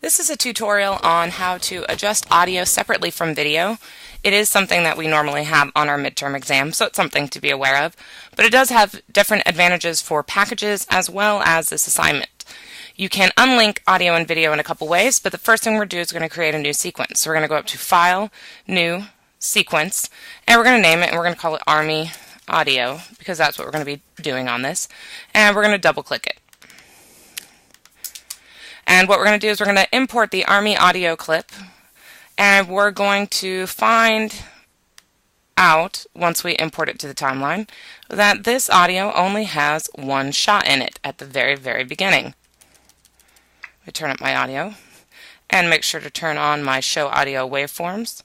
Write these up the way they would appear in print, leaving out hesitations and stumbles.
This is a tutorial on how to adjust audio separately from video. It is something that we normally have on our midterm exam, so it's something to be aware of. But it does have different advantages for packages as well as this assignment. You can unlink audio and video in a couple ways, but the first thing we're going to do is we're going to create a new sequence. So we're going to go up to File, New, Sequence, and we're going to name it, and we're going to call it Army Audio, because that's what we're going to be doing on this. And we're going to double click it. And what we're going to do is we're going to import the Army audio clip, and we're going to find out, once we import it to the timeline, that this audio only has one shot in it at the very, very beginning. I turn up my audio and make sure to turn on my Show Audio Waveforms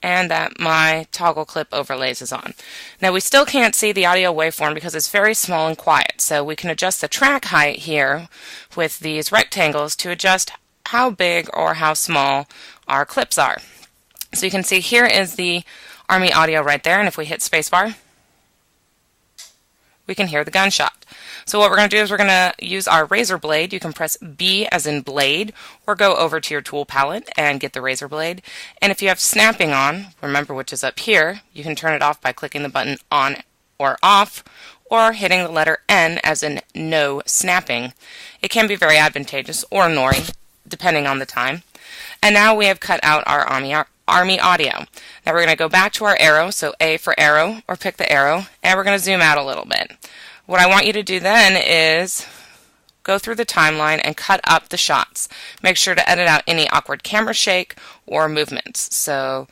and that my toggle clip overlays is on. Now we still can't see the audio waveform because it's very small and quiet, so we can adjust the track height here with these rectangles to adjust how big or how small our clips are. So you can see here is the Army audio right there, and if we hit spacebar, we can hear the gunshot. So what we're going to do is we're going to use our razor blade. You can press B as in blade, or go over to your tool palette and get the razor blade. And if you have snapping on, remember which is up here, you can turn it off by clicking the button on or off, or hitting the letter N as in no snapping. It can be very advantageous or nori, depending on the time. And now we have cut out our Army audio. Now we're going to go back to our arrow, so A for arrow, or pick the arrow, and we're going to zoom out a little bit. What I want you to do then is go through the timeline and cut up the shots. Make sure to edit out any awkward camera shake or movements. So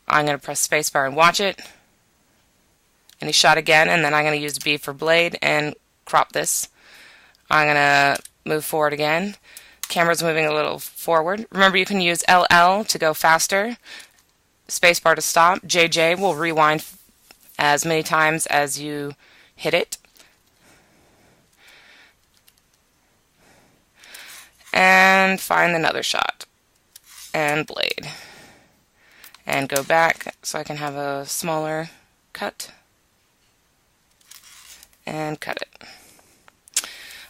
I'm going to press spacebar and watch it. And he shot again, and then I'm going to use B for blade and crop this. I'm going to move forward again. Camera's moving a little forward. Remember, you can use LL to go faster, spacebar to stop. JJ will rewind as many times as you hit it. And find another shot. And blade. And go back so I can have a smaller cut. And cut it.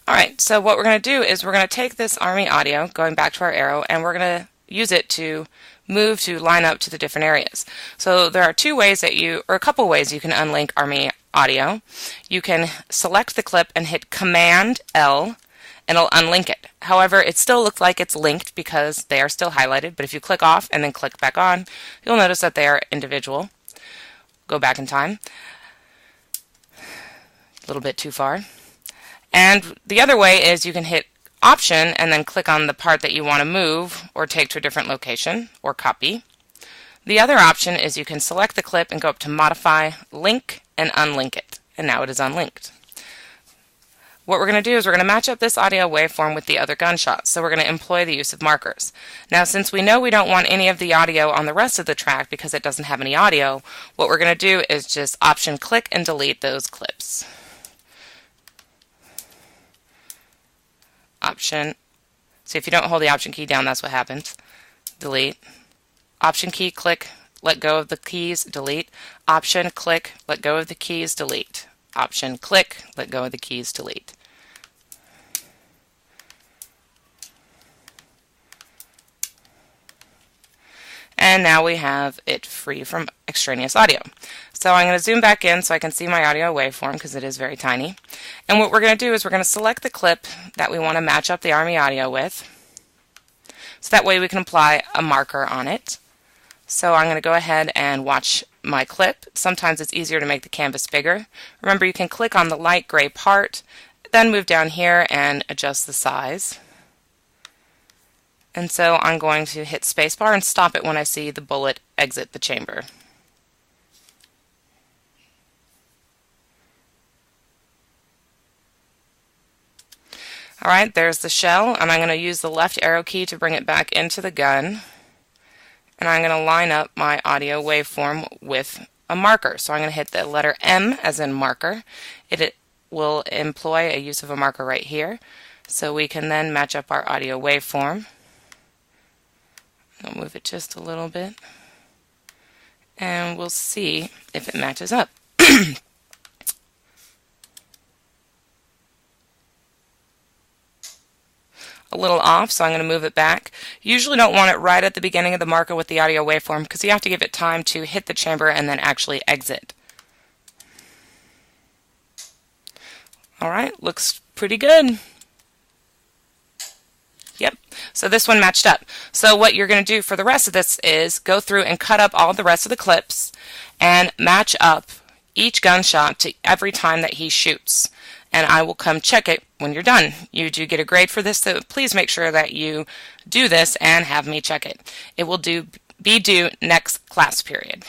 Alright, so what we're going to do is we're going to take this Army audio, going back to our arrow, and we're going to use it to move to line up to the different areas. So there are two ways that or a couple ways you can unlink Army audio. You can select the clip and hit Command L, and it'll unlink it. However, it still looks like it's linked because they are still highlighted, but if you click off and then click back on, you'll notice that they are individual. Go back in time. A little bit too far. And the other way is you can hit Option and then click on the part that you want to move or take to a different location or copy. The other option is you can select the clip and go up to Modify, Link, and unlink it. And now it is unlinked. What we're going to do is we're going to match up this audio waveform with the other gunshots. So we're going to employ the use of markers. Now, since we know we don't want any of the audio on the rest of the track because it doesn't have any audio, what we're going to do is just Option click and delete those clips. Option. So if you don't hold the Option key down, that's what happens. Delete. Option key, click, let go of the keys, delete. Option, click, let go of the keys, delete. Option, click, let go of the keys, delete. And now we have it free from extraneous audio. So I'm going to zoom back in so I can see my audio waveform because it is very tiny. And what we're going to do is we're going to select the clip that we want to match up the Army audio with. So that way we can apply a marker on it. So I'm going to go ahead and watch my clip. Sometimes it's easier to make the canvas bigger. Remember, you can click on the light gray part, then move down here and adjust the size. And so I'm going to hit spacebar and stop it when I see the bullet exit the chamber. Alright, there's the shell, and I'm going to use the left arrow key to bring it back into the gun. And I'm going to line up my audio waveform with a marker. So I'm going to hit the letter M as in marker. It will employ a use of a marker right here. So we can then match up our audio waveform. I'll move it just a little bit. And we'll see if it matches up. a little off, so I'm going to move it back. You usually don't want it right at the beginning of the marker with the audio waveform because you have to give it time to hit the chamber and then actually exit. Alright, looks pretty good. Yep, so this one matched up. So what you're going to do for the rest of this is go through and cut up all the rest of the clips and match up each gunshot to every time that he shoots. And I will come check it when you're done. You do get a grade for this, so please make sure that you do this and have me check it. It will be due next class period.